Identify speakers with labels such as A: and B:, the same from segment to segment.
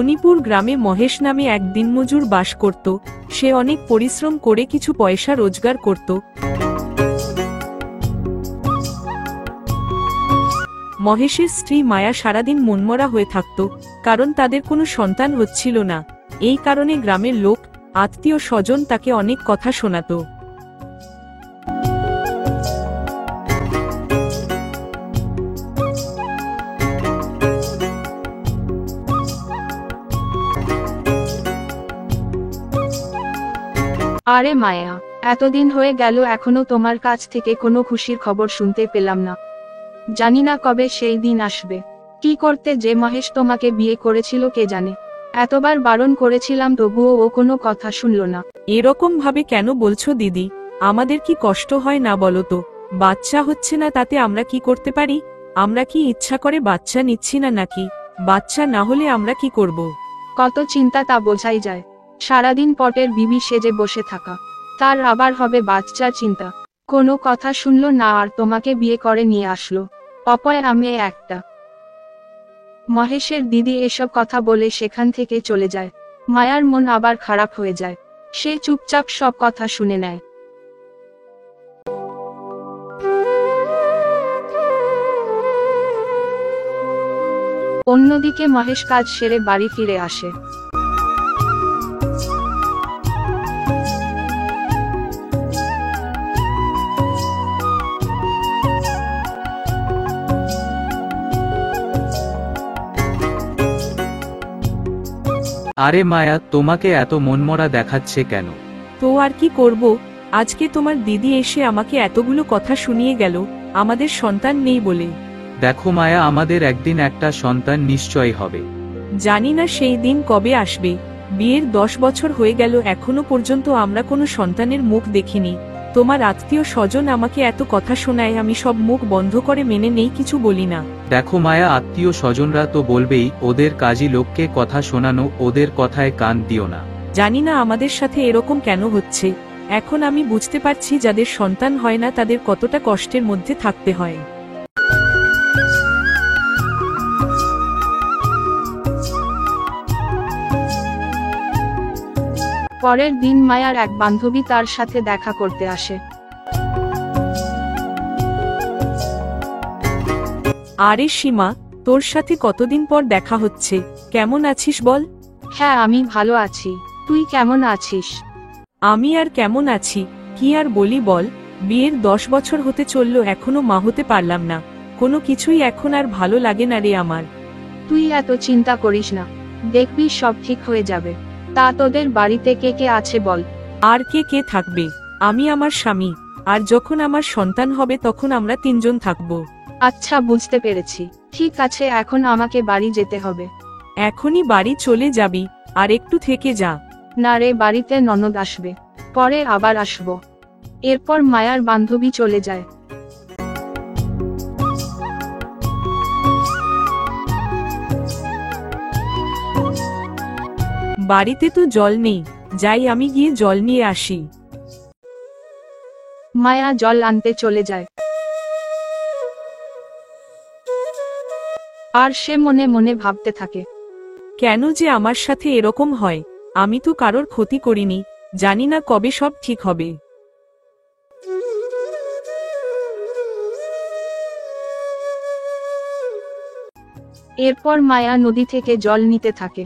A: মণিপুর গ্রামে মহেশ নামে এক দিনমজুর বাস করত। সে অনেক পরিশ্রম করে কিছু পয়সা রোজগার করত। মহেশের স্ত্রী মায়া সারাদিন মনমরা হয়ে থাকত, কারণ তাদের কোনো সন্তান হচ্ছিল না। এই কারণে গ্রামের লোক, আত্মীয় স্বজন তাকে অনেক কথা শোনাত।
B: আরে মায়া, এতদিন হয়ে গেল এখনো তোমার কাছ থেকে কোনো খুশির খবর শুনতে পেলাম না। জানি না কবে সেই দিন আসবে। কি করতে যে মহেশ তোমাকে বিয়ে করেছিল কে জানে। এতবার বারণ করেছিলাম তবুও ও কোনো কথা শুনল না।
A: এরকম ভাবে কেন বলছো দিদি? আমাদের কি কষ্ট হয় না বলো তো? বাচ্চা হচ্ছে না তাতে আমরা কি করতে পারি? আমরা কি ইচ্ছা করে বাচ্চা নিচ্ছি না নাকি? বাচ্চা না হলে আমরা কি করব?
B: কত চিন্তা তা বোঝাই যায়। সারাদিন পটের বিবি সেজে বসে থাকা, তার আবার হবে বাচ্চার চিন্তা। কোনো কথা শুনলো না আর তোমাকে বিয়ে করে নিয়ে আসলো। অপয় আমি একটা। মহেশের দিদি এসব কথা বলে সেখান থেকে চলে যায়। মায়ার মন আবার খারাপ হয়ে যায়। সে চুপচাপ সব কথা শুনে নেয়। অন্যদিকে মহেশ কাজ সেরে বাড়ি ফিরে আসে।
C: আরে মায়া, তোমাকে এত মনমরা দেখাচ্ছে কেন?
A: তো আর কি করব, আজকে তোমার দিদি এসে আমাকে এতগুলো কথা শুনিয়ে গেল আমাদের সন্তান নেই বলে।
C: দেখো মায়া, আমাদের একদিন একটা সন্তান নিশ্চয়ই হবে।
A: জানি না সেই দিন কবে আসবে। বিয়ের 10 বছর হয়ে গেল, এখনো পর্যন্ত আমরা কোনো সন্তানের মুখ দেখিনি। তোমার আত্মীয় স্বজন আমাকে এত কথা শোনায়, আমি সব মুখ বন্ধ করে মেনে নেই, কিছু বলি না।
C: দেখো মায়া, আত্মীয় স্বজনরা তো বলবেই, ওদের কাজী লোককে কথা শোনানো, ওদের কথায় কান দিও না।
A: জানি না আমাদের সাথে এরকম কেন হচ্ছে। এখন আমি বুঝতে পারছি যাদের সন্তান হয় না তাদের কতটা কষ্টের মধ্যে থাকতে হয়।
B: পরের দিন মায়ার এক বান্ধবী তার সাথে দেখা করতে আসে।
A: আরে সীমা, তোর সাথে কতদিন পর দেখা হচ্ছে, কেমন আছিস বল?
B: হ্যাঁ, আমি ভালো আছি। তুই কেমন আছিস?
A: আমি আর কেমন আছি, কি আর বলি বল। বিয়ের 10 বছর হতে চলল, এখনো মা হতে পারলাম না। কোনো কিছুই এখন আর ভালো লাগে না রে আমার।
B: তুই এত চিন্তা করিস না, দেখবি সব ঠিক হয়ে যাবে। তা তোদের বাড়িতে কে কে আছে বল?
A: আর কে কে থাকবে? আমি, আমার স্বামী, আর যখন আমার সন্তান হবে তখন আমরা 3 জন থাকবো।
B: আচ্ছা, বুঝতে পেরেছি। ঠিক আছে, এখন আমাকে বাড়ি যেতে হবে।
A: এখনই বাড়ি চলে যাবি? আর একটু থেকে যা।
B: না রে, বাড়িতে ননদ আসবে, পরে আবার আসবো। এরপর মায়ার বান্ধবী চলে যায়।
A: বাড়িতে তো জল নেই, যাই আমি গিয়ে জল নিয়ে আসি।
B: মায়া জল আনতে চলে যায়। আর সে মনে মনে ভাবতে থাকে,
A: কেন যে আমার সাথে এরকম হয়? আমি তো কারোর ক্ষতি করিনি, জানি না কবে সব ঠিক হবে।
B: এরপর মায়া নদী থেকে জল নিতে থাকে।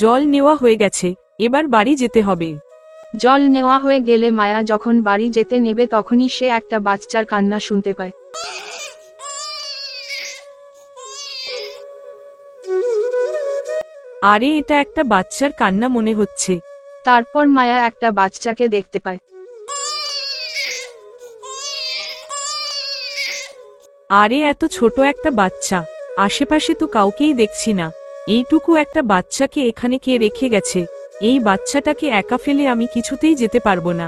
A: জল নেওয়া হয়ে গেছে, এবার বাড়ি যেতে হবে।
B: জল নেওয়া হয়ে গেলে মায়া যখন বাড়ি যেতে নেবে তখনই সে একটা বাচ্চার কান্না শুনতে পায়।
A: আরে, এটা একটা বাচ্চার কান্না মনে হচ্ছে।
B: তারপর মায়া একটা বাচ্চাকে দেখতে পায়।
A: আরে, এত ছোট একটা বাচ্চা, আশেপাশে তো কাউকেই দেখছি না। এইটুকু একটা বাচ্চাকে এখানে কে রেখে গেছে? এই বাচ্চাটাকে একা ফেলে আমি কিছুতেই যেতে পারবো না।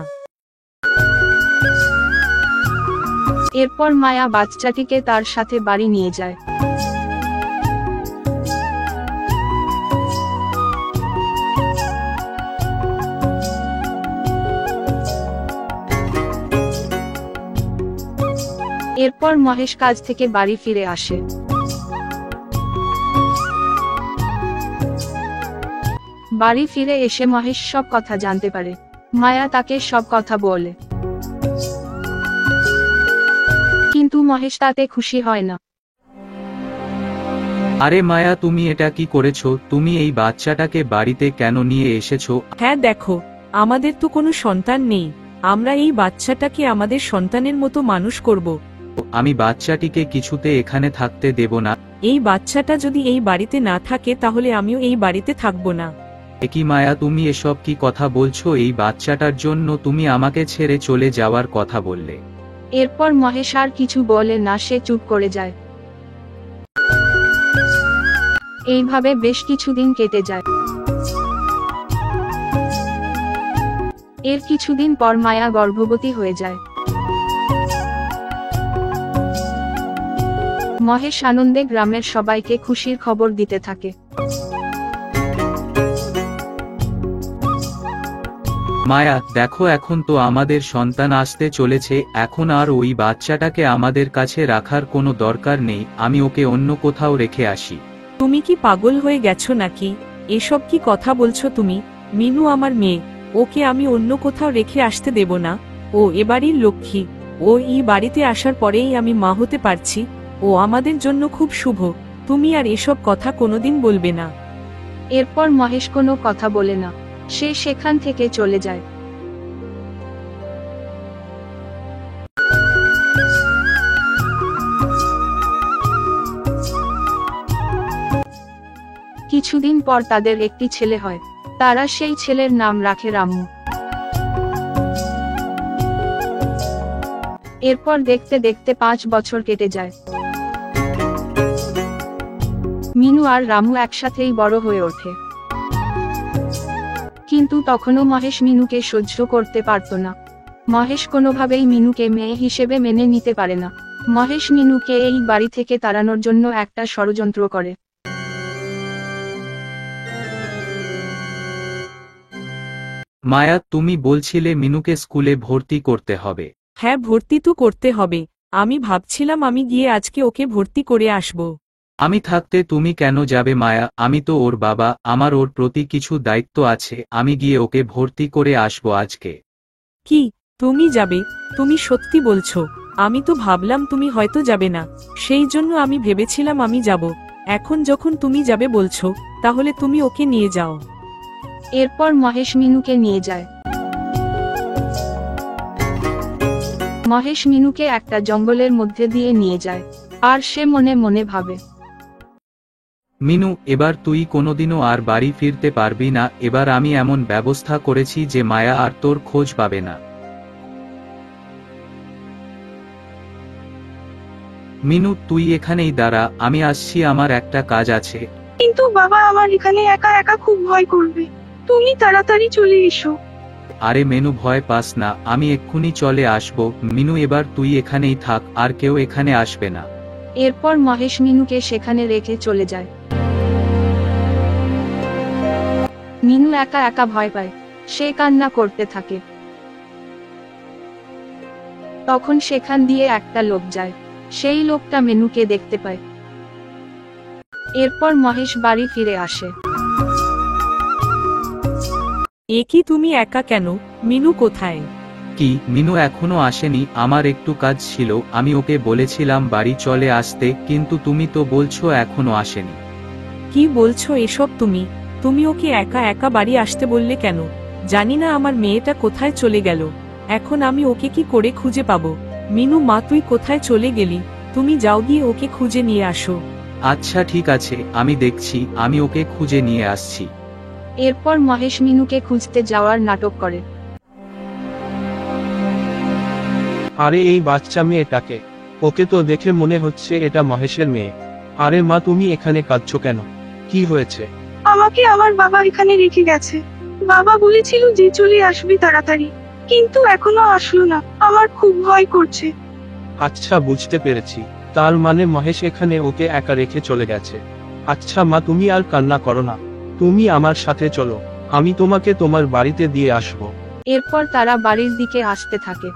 B: এরপর মায়া বাচ্চাটিকে তার সাথে বাড়ি নিয়ে যায়। এরপর মহেশ কাজ থেকে বাড়ি ফিরে আসে। বাড়ি ফিরে এসে মহেশ সব কথা জানতে পারে। মায়া তাকে সব কথা বলে, কিন্তু মহেশ তাতে খুশি হয় না।
C: আরে মায়া, তুমি এটা কি করেছো? তুমি এই বাচ্চাটাকে বাড়িতে কেন নিয়ে এসেছো?
A: হ্যাঁ দেখো, আমাদের তো কোনো সন্তান নেই, আমরা এই বাচ্চাটাকে আমাদের সন্তানের মতো মানুষ করব।
C: আমি বাচ্চাটিকে কিছুতে এখানে থাকতে দেব না।
A: এই বাচ্চাটা যদি এই বাড়িতে না থাকে তাহলে আমিও এই বাড়িতে থাকবো না।
C: একই মায়া, তুমি এসব কি কথা বলছো? এই বাচ্চাটার জন্য তুমি আমাকে ছেড়ে চলে যাওয়ার কথা বললে।
B: এরপর মহেশ আর কিছু বলে না, সে চুপ করে যায়। এইভাবে বেশ কিছুদিন কেটে যায়। এর কিছুদিন পর মায়া গর্ভবতী হয়ে যায়। মহেশ আনন্দে গ্রামের সবাইকে খুশির খবর দিতে থাকে।
C: মায়া দেখো, এখন তো আমাদের সন্তান আসতে চলেছে, এখন আর ওই বাচ্চাটাকে আমাদের কাছে রাখার কোনো দরকার নেই, আমি ওকে অন্য কোথাও রেখে আসি।
A: তুমি কি পাগল হয়ে গেছো নাকি? এসব কি কথা বলছো তুমি? মিনু আমার মেয়ে, ওকে আমি অন্য কোথাও রেখে আসতে দেব না। ও এবাড়ির লক্ষ্মী, ও এই বাড়িতে আসার পরেই আমি মা হতে পারছি, ও আমাদের জন্য খুব শুভ। তুমি আর এসব কথা কোনোদিন বলবে না।
B: এরপর মহেশ কোনো কথা বলে না, সে সেখান থেকে চলে যায়। কিছুদিন পর তাদের একটি ছেলে হয়। তারা সেই ছেলের নাম রাখে রামু। এরপর দেখতে দেখতে 5 বছর কেটে যায়। মিনু আর রামু একসাথেই বড় হয়ে ওঠে। কিন্তু তখনও মহেশ মিনুকে সহ্য করতে পারত না। মহেশ কোনোভাবেই মিনুকে মেয়ে হিসেবে মেনে নিতে পারে না। মহেশ মিনুকে এই বাড়ি থেকে তাড়ানোর জন্য একটা ষড়যন্ত্র করে।
C: মায়া, তুমি বলছিলে মিনুকে স্কুলে ভর্তি করতে হবে।
A: হ্যাঁ, ভর্তি তো করতে হবে। আমি ভাবছিলাম আমি গিয়ে আজকে ওকে ভর্তি করে আসব।
C: আমি থাকতে তুমি কেন যাবে মায়া? আমি তো ওর বাবা, আমার ওর প্রতি কিছু দায়িত্ব আছে, আমি গিয়ে ওকে ভর্তি করে আসবো আজকে।
A: কি, তুমি যাবে? তুমি সত্যি বলছো? আমি তো ভাবলাম তুমি হয়তো যাবে না, সেই জন্য আমি ভেবেছিলাম আমি যাব। এখন যখন তুমি যাবে বলছো, তাহলে তুমি ওকে নিয়ে যাও।
B: এরপর মহেশ মিনুকে নিয়ে যায়। মহেশ মিনুকে একটা জঙ্গলের মধ্যে দিয়ে নিয়ে যায়, আর সে মনে মনে ভাবে,
C: মিনু, এবার তুই কোনোদিনও আর বাড়ি ফিরতে পারবি না। এবার আমি এমন ব্যবস্থা করেছি যে মায়া আর তোর খোঁজ পাবে না। মিনু, তুই এখানেই দাঁড়া, আমি আসছি, আমার একটা কাজ আছে।
D: কিন্তু বাবা, আমার এখানে একা একা খুব ভয় করবে, তুমি তাড়াতাড়ি চলে এসো।
C: আরে মেনু, ভয় পাস না, আমি এক্ষুনি চলে আসবো। মিনু, এবার তুই এখানেই থাক, আর কেউ এখানে আসবে না।
B: এরপর মহেশ মিনুকে সেখানে রেখে চলে যায়। মিনু একা একা ভয় পায়, সে কান্না করতে থাকে। তখন সেখান দিয়ে একটা লোক যায়, সেই লোকটা মিনুকে দেখতে পায়। এরপর মহেশ বাড়ি ফিরে আসে।
A: এ কি, তুমি একা কেন? মিনু কোথায়?
C: কি, মিনু এখনো আসেনি? আমার একটু কাজ ছিল, আমি ওকে বলেছিলাম বাড়ি চলে আসতে, কিন্তু তুমি তো বলছো এখনো আসেনি।
A: কি বলছো এসব তুমি? তুমি ওকে একা একা বাড়ি আসতে বললে কেন? জানি না আমার মেয়েটা কোথায় চলে গেল, এখন আমি ওকে কি করে খুঁজে পাবো? মিনু মা, তুই কোথায় চলে গেলি? তুমি যাও গিয়ে ওকে খুঁজে নিয়ে আসো।
C: আচ্ছা ঠিক আছে, আমি দেখছি, আমি ওকে খুঁজে নিয়ে আসছি।
B: এরপর মহেশ মিনুকে খুঁজতে যাওয়ার নাটক করে।
E: আরে এই বাচ্চা মেয়েটাকে, ওকে তো দেখে মনে হচ্ছে এটা মহেশের মেয়ে। আরে মা, তুমি এখানে কাঁদছো কেন? কি হয়েছে?
D: আমাকে আমার বাবা এখানে রেখে গেছে। বাবা বলেছিল যে চলে আসবি তাড়াতাড়ি, কিন্তু এখনো আসলো না, আমার খুব ভয় করছে।
E: আচ্ছা, বুঝতে পেরেছি, তার মানে মহেশ এখানে ওকে একা রেখে চলে গেছে। আচ্ছা মা, তুমি আর কান্না করো না, তুমি আমার সাথে চলো, আমি তোমাকে তোমার বাড়িতে দিয়ে আসবো।
B: এরপর তারা বাড়ির দিকে আসতে থাকে।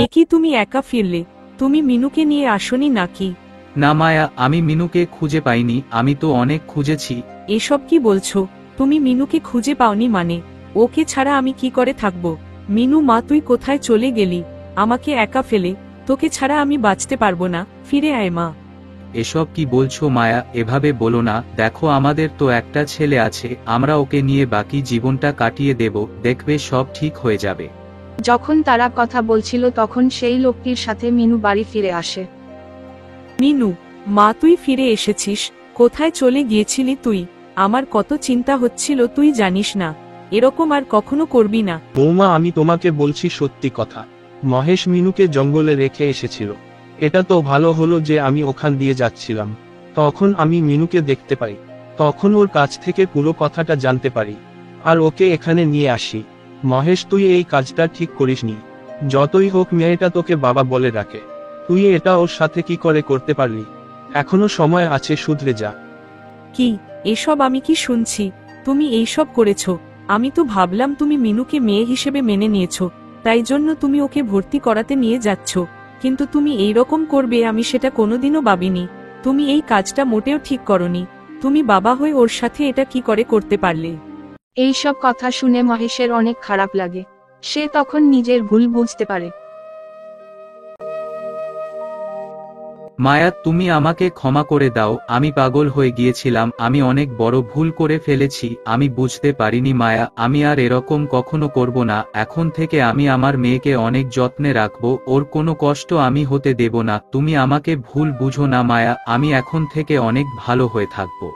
A: এ কি তুমি একা ফিরলে? তুমি মিনুকে নিয়ে আসনি নাকি?
C: না মায়া, আমি মিনুকে খুঁজে পাইনি, আমি তো অনেক খুঁজেছি।
A: এসব কি বলছো? তুমি মিনুকে খুঁজে পাওনি মানে? ওকে ছাড়া আমি কি করে থাকবো? মিনু মা, তুই কোথায় চলে গেলি? আমাকে একা ফেলে? তোকে ছাড়া আমি বাঁচতে পারবো না, ফিরে আয় মা।
C: এসব কি বলছো মায়া, এভাবে বলো না। দেখো আমাদের তো একটা ছেলে আছে, আমরা ওকে নিয়ে বাকি জীবনটা কাটিয়ে দেব, দেখবে সব ঠিক হয়ে যাবে।
B: যখন তারা কথা বলছিল তখন সেই লোকটির সাথে মিনু বাড়ি ফিরে আসে।
A: মিনু, মা তুই ফিরে এসেছিস? কোথায় চলে গিয়েছিলি তুই? আমার কত চিন্তা হচ্ছিল, তুই জানিস না। এরকম আর কখনো করবি না।
E: বৌমা, আমি তোমাকে বলছি সত্যি কথা। মহেশ মিনুকে জঙ্গলে রেখে এসেছিল। এটা তো ভালো হলো যে আমি ওখান দিয়ে যাচ্ছিলাম, তখন আমি মিনুকে দেখতে পাই, তখন ওর কাছ থেকে পুরো কথাটা জানতে পারি, আর ওকে এখানে নিয়ে আসি। মহেশ, তুই এই কাজটা ঠিক করিসনি। যতই হোক মেয়েটা তোকে বাবা বলে ডাকে, তুই এটা ওর সাথে কি করে করতে পারলি? এখনো সময় আছে, শুধরে যা।
A: কি এসব আমি কি শুনছি? তুমি এইসব করেছো? আমি তো ভাবলাম তুমি মিনুকে মেয়ে হিসেবে মেনে নিয়েছো, তাই জন্য তুমি ওকে ভর্তি করাতে নিয়ে যাচ্ছ, কিন্তু তুমি এই রকম করবে আমি সেটা কোনোদিনও ভাবিনি। তুমি এই কাজটা মোটেও ঠিক করনি। তুমি বাবা হয়ে ওর সাথে এটা কি করে করতে পারলে?
B: এইসব কথা শুনে মহেশের অনেক খারাপ লাগে। সে তখন নিজের ভুল বুঝতে পারে।
C: মায়া, তুমি আমাকে ক্ষমা করে দাও, আমি পাগল হয়ে গিয়েছিলাম, আমি অনেক বড় ভুল করে ফেলেছি, আমি বুঝতে পারিনি মায়া, আমি আর এরকম কখনো করব না। এখন থেকে আমি আমার মেয়েকে অনেক যত্নে রাখবো, ওর কোনো কষ্ট আমি হতে দেব না। তুমি আমাকে ভুল বুঝো না মায়া, আমি এখন থেকে অনেক ভালো হয়ে থাকবো।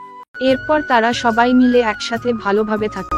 B: এরপর তারা সবাই মিলে একসাথে ভালোভাবে থাকে।